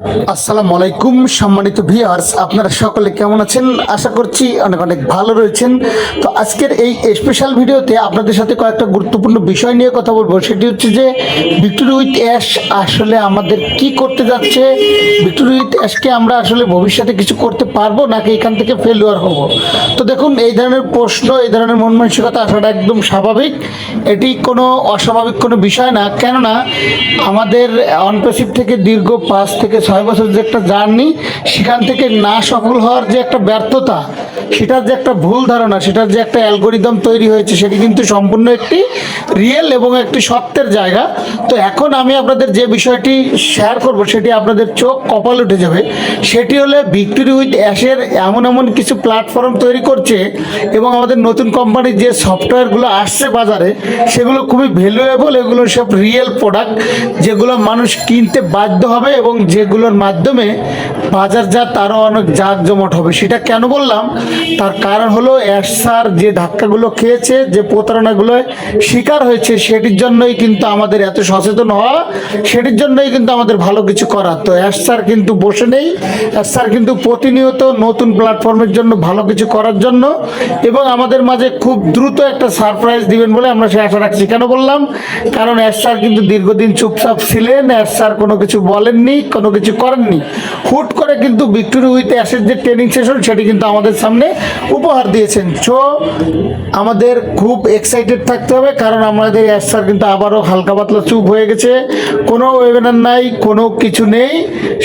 আসসালামু আলাইকুম সম্মানিত ভিউয়ার্স, আপনারা সকলে কেমন আছেন? আশা করছি অনেক অনেক ভালো রয়েছেন। তো আজকের এই স্পেশাল ভিডিওতে আপনাদের সাথে কয়েকটা গুরুত্বপূর্ণ বিষয় নিয়ে কথা বলবো। সেটি হচ্ছে যে ভিক্টোরি উইথ অ্যাশ আসলে আমাদের কি করতে যাচ্ছে, ভিক্টোরি উইথ অ্যাশকে আমরা আসলে ভবিষ্যতে কিছু করতে পারবো নাকি এখান থেকে ফেলিওর হব। তো দেখুন, এই ধরনের প্রশ্ন, এই ধরনের মন মানসিকতা আসাটা একদম স্বাভাবিক। এটি কোনো অস্বাভাবিক কোনো বিষয় না। কেননা আমাদের অনপ্যাসিভ থেকে দীর্ঘ 5 থেকে 6 বছর যে একটা জার্নি, সেখান থেকে না সফল হওয়ার যে একটা ব্যর্থতা, সেটার যে একটা ভুল ধারণা, সেটার যে একটা অ্যালগোরিদম তৈরি হয়েছে, সেটি কিন্তু সম্পূর্ণ একটি রিয়েল এবং একটি সত্যের জায়গা। তো এখন আমি আপনাদের যে বিষয়টি শেয়ার করব, সেটি আপনাদের চোখ কপাল উঠে যাবে। সেটি হলে ভিক্টোরি উইথ অ্যাশের এমন এমন কিছু প্ল্যাটফর্ম তৈরি করছে এবং আমাদের নতুন কোম্পানির যে সফটওয়্যারগুলো আসছে বাজারে, সেগুলো খুবই ভ্যালুয়েবল। এগুলো সব রিয়েল প্রোডাক্ট, যেগুলো মানুষ কিনতে বাধ্য হবে এবং যেগুলোর মাধ্যমে বাজারজাত আরও অনেক জাঁকজমট হবে। সেটা কেন বললাম, তার কারণ হলো অ্যাশ স্যার যে ধাক্কাগুলো খেয়েছে, যে প্রতারণাগুলো শিকার হয়েছে, সেটির জন্যই কিন্তু আমাদের এত সচেতন হওয়া, সেটির জন্যই কিন্তু আমাদের ভালো কিছু করা। তো অ্যাশ স্যার কিন্তু বসে নেই। অ্যাশ স্যার কিন্তু প্রতিনিয়ত নতুন প্ল্যাটফর্মের জন্য, ভালো কিছু করার জন্য এবং আমাদের মাঝে খুব দ্রুত একটা সারপ্রাইজ দিবেন বলে আমরা সে আশা রাখছি। কেন বললাম, কারণ অ্যাশ স্যার কিন্তু দীর্ঘদিন চুপচাপ ছিলেন। অ্যাশ স্যার কোনো কিছু বলেননি, কোনো কিছু করেননি। হুট করে কিন্তু ভিক্টোরি উইথ অ্যাশের যে ট্রেনিং সেশন, সেটি কিন্তু আমাদের সামনে উপহার দিয়েছেন। সো আমাদের খুব এক্সাইটেড থাকতে হবে, কারণ আমাদের অ্যাশ স্যার কিন্তু আবারও হালকা পাতলা চুপ হয়ে গেছে। কোনো ওয়েবিনার নাই, কোনো কিছু নেই।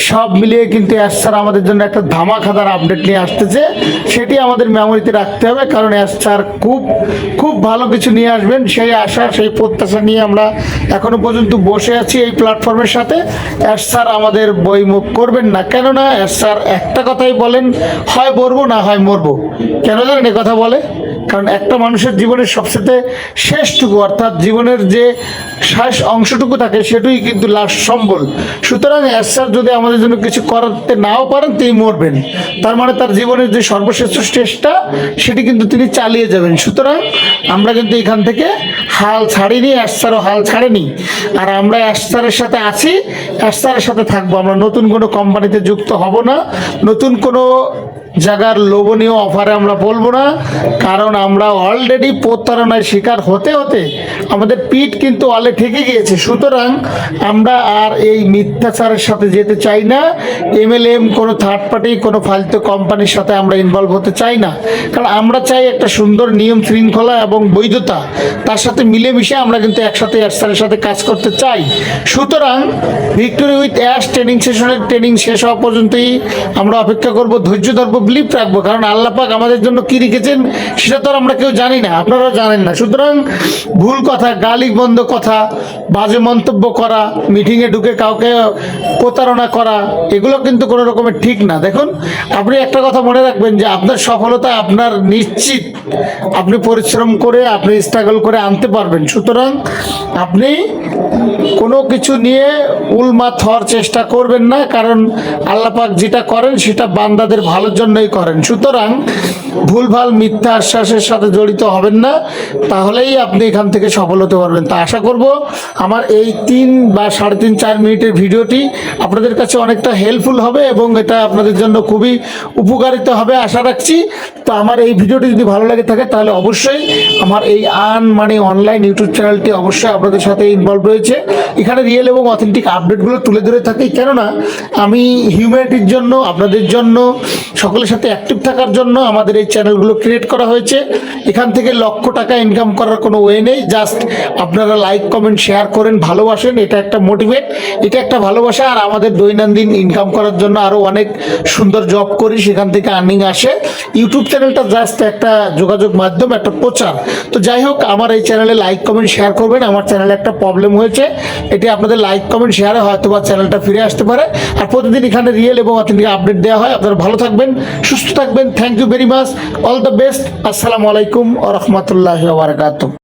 সব মিলিয়ে কিন্তু অ্যাশ স্যার আমাদের জন্য একটা ধামাকাদার আপডেট নিয়ে আসতেছে। সেটি আমাদের মেমোরিতে রাখতে হবে, কারণ অ্যাশ স্যার খুব খুব ভালো কিছু নিয়ে আসবেন, সেই আশা, সেই প্রত্যাশা নিয়ে আমরা এখনো পর্যন্ত বসে আছি এই প্ল্যাটফর্মের সাথে। অ্যাশ স্যার আমাদের বইমুখ করবেন না। কেননা অ্যাশ স্যার একটা কথাই বলেন, হয় মরবো না হয় মরবো। কেন জানেন এ কথা বলে? কারণ একটা মানুষের জীবনের সবচেয়ে শেষটুকু, অর্থাৎ জীবনের যে শেষ অংশটুকু থাকে, সেটুই কিন্তু লাস্ট সম্বল। সুতরাং অ্যাশ স্যার যদি আমাদের জন্য কিছু করতে নাও পারেন, তিনি মরবেন। তার মানে তার জীবনের যে সর্বশ্রেষ্ঠ চেষ্টা, সেটি কিন্তু তিনি চালিয়ে যাবেন। সুতরাং আমরা কিন্তু এখান থেকে হাল ছাড়িনি, অ্যাশ স্যারও হাল ছাড়েনি। আর আমরা অ্যাশ স্যারের সাথে আছি, অ্যাশ স্যারের সাথে থাকবো। আমরা নতুন কোনো কোম্পানিতে যুক্ত হব না, নতুন কোনো জায়গার লোভনীয় অফারে আমরা বলবো না, কারণ আমরা অলরেডি প্রতারণার শিকার হতে হতে আমাদের পিঠ কিন্তু অলে ঠেকে গিয়েছে। সুতরাং আমরা আর এই মিথ্যাচারের সাথে যেতে চাই না। MLM কোনো থার্ড পার্টি, কোনো ফালতু কোম্পানির সাথে আমরা ইনভলভ হতে চাই না। কারণ আমরা চাই একটা সুন্দর নিয়ম শৃঙ্খলা এবং বৈধতা, তার সাথে মিলেমিশে আমরা কিন্তু একসাথে অ্যাশ স্যারের সাথে কাজ করতে চাই। সুতরাং ভিক্টোরি উইথ অ্যাশ ট্রেনিং সেশনের ট্রেনিং শেষ হওয়া পর্যন্তই আমরা অপেক্ষা করব, ধৈর্য ধরবো, বিলিভ রাখবো। কারণ আল্লাহ পাক আমাদের জন্য কি রেখেছেন সেটা তো আমরা কেউ জানি না, আপনারাও জানেন না। সুতরাং ভুল কথা, গালি বন্ধ কথা, বাজে মন্তব্য করা, মিটিংয়ে ঢুকে কাউকে প্রতারণা করা, এগুলো কিন্তু কোনো রকমের ঠিক না। দেখুন, আপনি একটা কথা মনে রাখবেন যে আপনার সফলতা আপনার নিশ্চিত। আপনি পরিশ্রম করে, আপনি স্ট্রাগল করে আনতে পারবেন। সুতরাং আপনি কোনো কিছু নিয়ে উলমাত হওয়ার চেষ্টা করবেন না, কারণ আল্লাহ পাক যেটা করেন সেটা বান্দাদের ভালোর জন্যই করেন। সুতরাং ভুলভাল মিথ্যা আশ্বাসের সাথে জড়িত হবেন না, তাহলেই আপনি এখান থেকে সফল হতে পারবেন। তা আশা করব আমার এই 3 বা 3.5 4 মিনিটের ভিডিওটি আপনাদের কাছে অনেকটা হেল্পফুল হবে এবং এটা আপনাদের জন্য খুবই উপকারিত হবে আশা রাখছি। তো আমার এই ভিডিওটি যদি ভালো লাগে থাকে, তাহলে অবশ্যই আমার এই আর্ন মানি অনলাইন ইউটিউব চ্যানেলটি অবশ্যই আপনাদের সাথে ইনভলভ রয়েছে। এখানে রিয়েল এবং অথেন্টিক আপডেটগুলো তুলে ধরে থাকি, কেননা আমি হিউম্যানিটির জন্য, আপনাদের জন্য, সকলের সাথে অ্যাক্টিভ থাকার জন্য আমাদের এই চ্যানেলগুলো ক্রিয়েট করা হয়েছে। এখান থেকে লক্ষ টাকা ইনকাম করার কোনো ওয়ে নেই। জাস্ট আপনারা লাইক, কমেন্ট, শেয়ার করেন, ভালোবাসেন, এটা একটা মোটিভেট, এটা একটা ভালোবাসা। আর আমাদের দৈনন্দিন ইনকাম করার জন্য আরও অনেক সুন্দর জব করি, সেখান থেকে আর্নিং আসে। ইউটিউব চ্যানেলটা জাস্ট একটা যোগাযোগ মাধ্যম, একটা প্রচার। তো যাই হোক, আমার এই চ্যানেলে লাইক, কমেন্ট, শেয়ার করবেন। আমার চ্যানেলে একটা প্রবলেম হয়েছে, এটি আপনাদের লাইক, কমেন্ট, শেয়ারে হয়তো বা চ্যানেলটা ফিরে আসতে পারে। আর প্রতিদিন এখানে রিয়েল এবং অথেন্টিক আপডেট দেওয়া হয়। আপনারা ভালো থাকবেন, সুস্থ থাকবেন। Thank you very much, all the best. আসসালামু আলাইকুম ওয়া রাহমাতুল্লাহি ওয়া বারাকাতুহু।